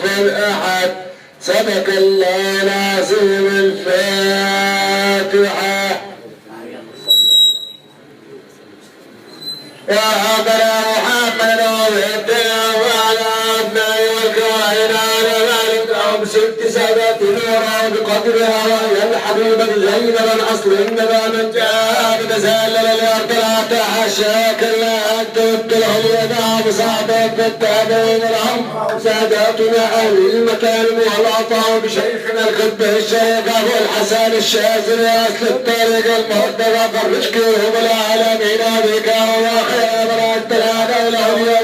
كفوا أحد صدق الله العظيم. الفاتحة. يا حضر محمد وبيتنا وعلى أبنائي والكواهن على ذلك لهم ست سادات نورا بقدرها وهي الحبيبة زينب الأصل إنما من جاء بتسلل الأرض لا تحشاك إلا أنت وابتلهم يدعى بصعبك التابعين لهم ساداتنا أهل المكارم والعطاء بشيخنا الخطبة الشيخ أبو الحسن الشاذلي أصل الطريق المهدى فرج كرهم العالمين بك وخير أنت لا لهم يا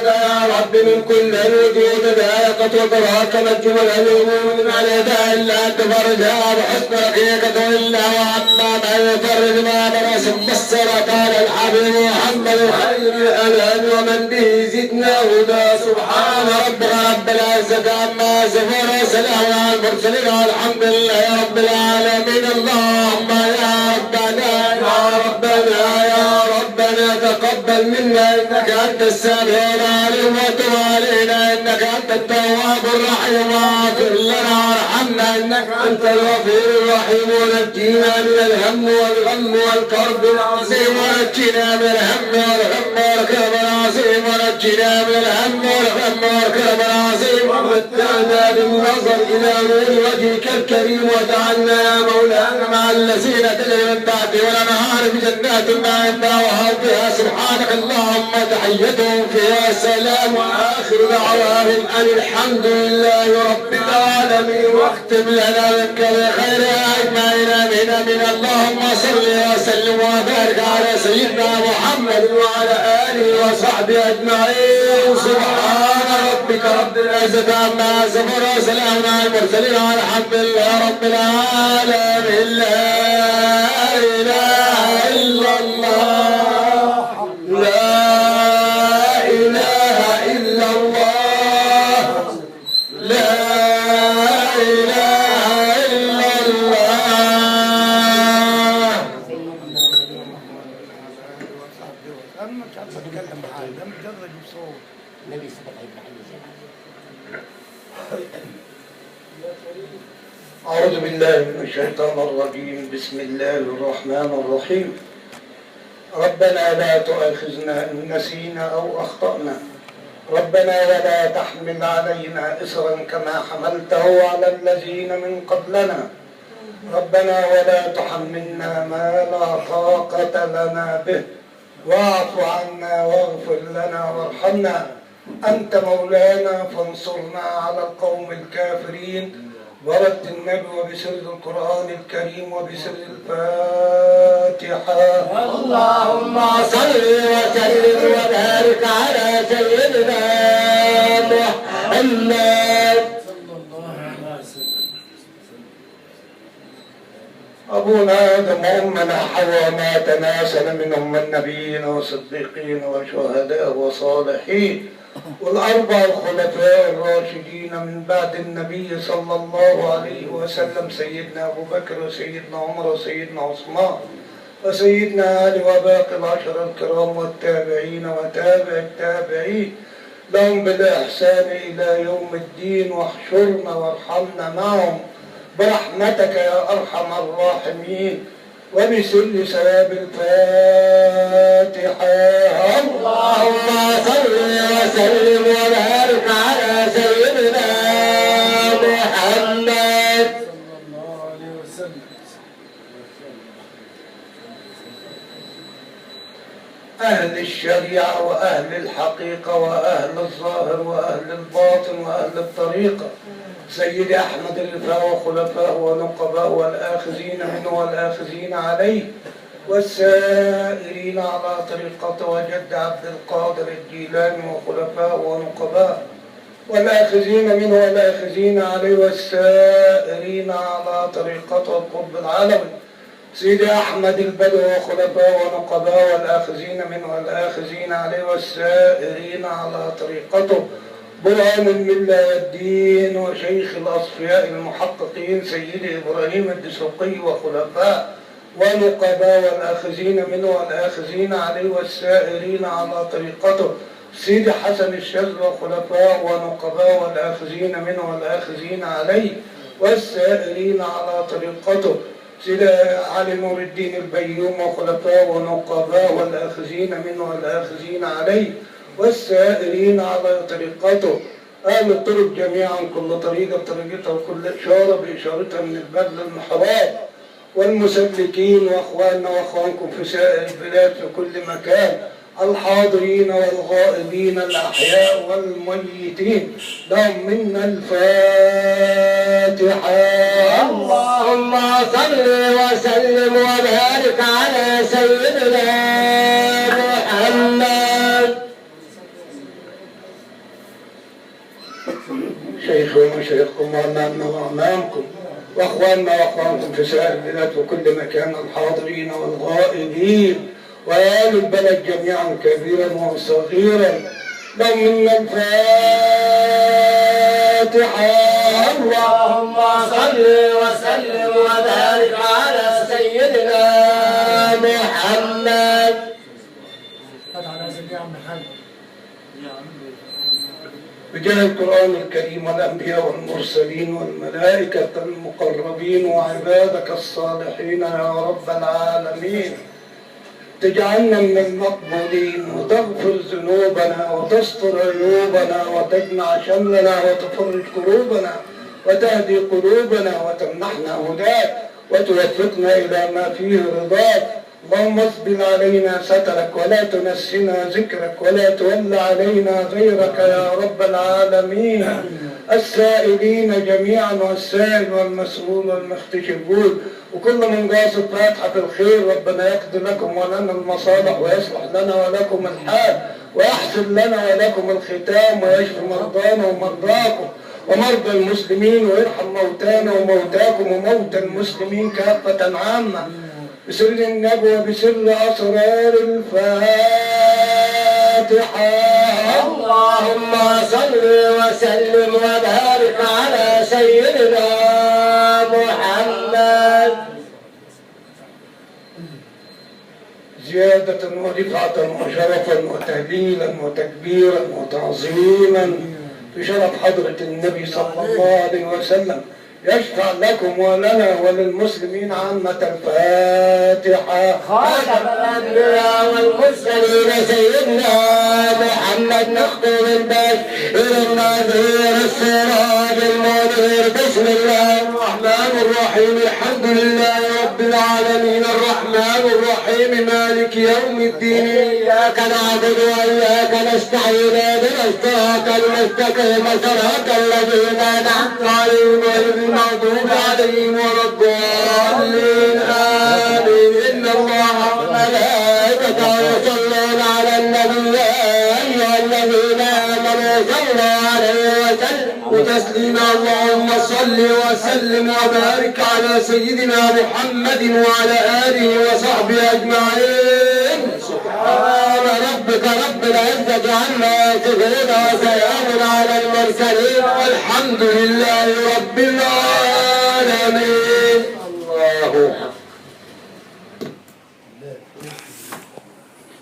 رب من كل الوجود ذائقة وطرها نجم العلوم من عليها إلا أنت فرجها بحسن رقيقة إلا وعما ما يفرج ما برسم السرط على الحبيب محمد خير الأنام ومن به زدنا هدى. سبحان ربنا رب العزة عما يصفون وسلام على المرسلين والحمد لله يا رب العالمين. اللهم يا ربنا يا ربنا يا ربنا تقبل منا إنك أنت السميع العليم وتب علينا إنك أنت التواب الرحيم واغفر لنا وارحمنا إنك أنت الغفور الرحيم ونجينا من الهم والغم والكرب العظيم ونجينا من الهم والغم والكرب العظيم ونجينا من الهم والغم والكرب العظيم ومتعنا بالنظر إلى نور وجهك الكريم واجعلنا يا مولانا مع الذين تجري من تحتهم الأنهار بجنات النعيم وحوضها. سبحانك اللهم تحيتهم فيها سلام وآخر دعواهم أن الحمد لله رب العالمين. واختم لنا منك بخير أجمعين آمين آمين. اللهم صل وسلم وبارك على سيدنا محمد وعلى آله وصحبه أجمعين. سبحان ربك رب العزة عما يصفون وسلام على المرسلين والحمد لله رب العالمين. لا إله إلا الله لا إله إلا الله لا إله إلا الله. لما كان بتكلم معاه لما جرب بصوت النبي صلى الله عليه وسلم. أعوذ بالله من الشيطان الرجيم. بسم الله الرحمن الرحيم. ربنا لا تؤاخذنا إن نسينا أو أخطأنا ربنا ولا تحمل علينا إصرا كما حملته على الذين من قبلنا ربنا ولا تحملنا ما لا طاقة لنا به واعف عنا واغفر لنا وارحمنا أنت مولانا فانصرنا على القوم الكافرين. ورد النبي وبسر القرآن الكريم وبسر الفاتحة. اللهم صل وسلم وبارك على سيدنا محمد. أبونا آدم وأمنا حواء ما تناسل منهم النبيين والصديقين والشهداء والصالحين والأربع الخلفاء الراشدين من بعد النبي صلى الله عليه وسلم سيدنا أبو بكر وسيدنا عمر وسيدنا عثمان وسيدنا علي وباقي العشر الكرام والتابعين وتابع التابعين لهم بالإحسان إلى يوم الدين. واحشرنا وارحمنا معهم برحمتك يا أرحم الراحمين وبسر ثواب الفاتحة. اللهم صل وسلم وبارك على سيدنا محمد. صلى الله عليه وسلم. أهل الشريعة وأهل الحقيقة وأهل الظاهر وأهل الباطن وأهل الطريقة سيد أحمد الرفاع وخلفاء ونقباء والآخذين منه والآخذين عليه والسائرين على طريقته وجد عبد القادر الجيلاني وخلفاء ونقباء والآخذين منه والآخذين عليه والسائرين على طريقته القطب العالمي سيدي أحمد البدوي وخلفاء ونقباء والآخذين منه والآخذين عليه والسائرين على طريقته برهان الملة والدين وشيخ الأصفياء المحققين سيدي إبراهيم الدسوقي وخلفاء ونقباء والآخذين منه والآخذين عليه والسائرين على طريقته سيدي حسن الشاذلي وخلفاء ونقباء والآخذين منه والآخذين عليه والسائرين على طريقته، سيدي علي نور الدين البيوم وخلفاء ونقباء والآخذين منه والآخذين عليه والسائرين على طريقته، أهل الطرق جميعا كل طريقة بطريقتها وكل إشارة بإشارتها من الباب للمحراب، والمسلكين وأخواننا وأخوانكم في سائر البلاد في كل مكان، الحاضرين والغائبين الأحياء والميتين، لهم منا الفاتحة. اللهم صل وسلم وبارك على سيدنا محمد. شيخنا وشيخكم وأمامنا وأمامكم وأخواننا وأخوانكم في سائر البلاد وكل مكان، الحاضرين والغائبين وأهل البلد جميعا كبيرا وصغيرا، لهم منا الفاتحة. اللهم صل وسلم وبارك على سيدنا محمد. بجاه القرآن الكريم والأنبياء والمرسلين والملائكة المقربين وعبادك الصالحين يا رب العالمين، تجعلنا من المقبولين وتغفر ذنوبنا وتستر عيوبنا وتجمع شملنا وتفرج كروبنا وتهدي قلوبنا وتمنحنا هداك وتوفقنا إلى ما فيه رضاك. اللهم اصبر علينا سترك ولا تنسنا ذكرك ولا تول علينا غيرك يا رب العالمين. السائلين جميعا والسائل والمسؤول والمختشفون وكل من قاصد فاتحة الخير، ربنا يقضي لكم ولنا المصالح ويصلح لنا ولكم الحال ويحسن لنا ولكم الختام ويشفي مرضانا ومرضاكم ومرضى المسلمين ويرحم موتانا وموتاكم وموتى المسلمين كافة عامة، بسر النبوة بسر أسرار الفاتحة. اللهم صل وسلم وبارك على سيدنا محمد. زيادة ورفعة وشرفا وتهليلا وتكبيرا وتعظيما بشرف حضرة النبي صلى الله عليه وسلم، يشفع لكم ولنا وللمسلمين عامة الفاتحة. خاتم الأنبياء والمرسلين سيدنا محمد نختم البشر النذير السراج المنير. بسم الله الرحمن الرحيم. الحمد لله رب العالمين الرحمن الرحيم مالك يوم الدين. إياك نعبد وإياك نستعين اهدنا الصراط المستقيم صراط الذين أنعمت عليهم غير المغضوب عليهم ولا الضالين آمين. إن الله وملائكته يصلون على النبي يا أيها الذين آمنوا صلوا عليه وسلموا تسليما. اللهم صل وسلم وبارك على سيدنا محمد وعلى آله وصحبه أجمعين. سبحان ربك رب العزة عما يصفون وسلام على المرسلين والحمد لله رب العالمين. الله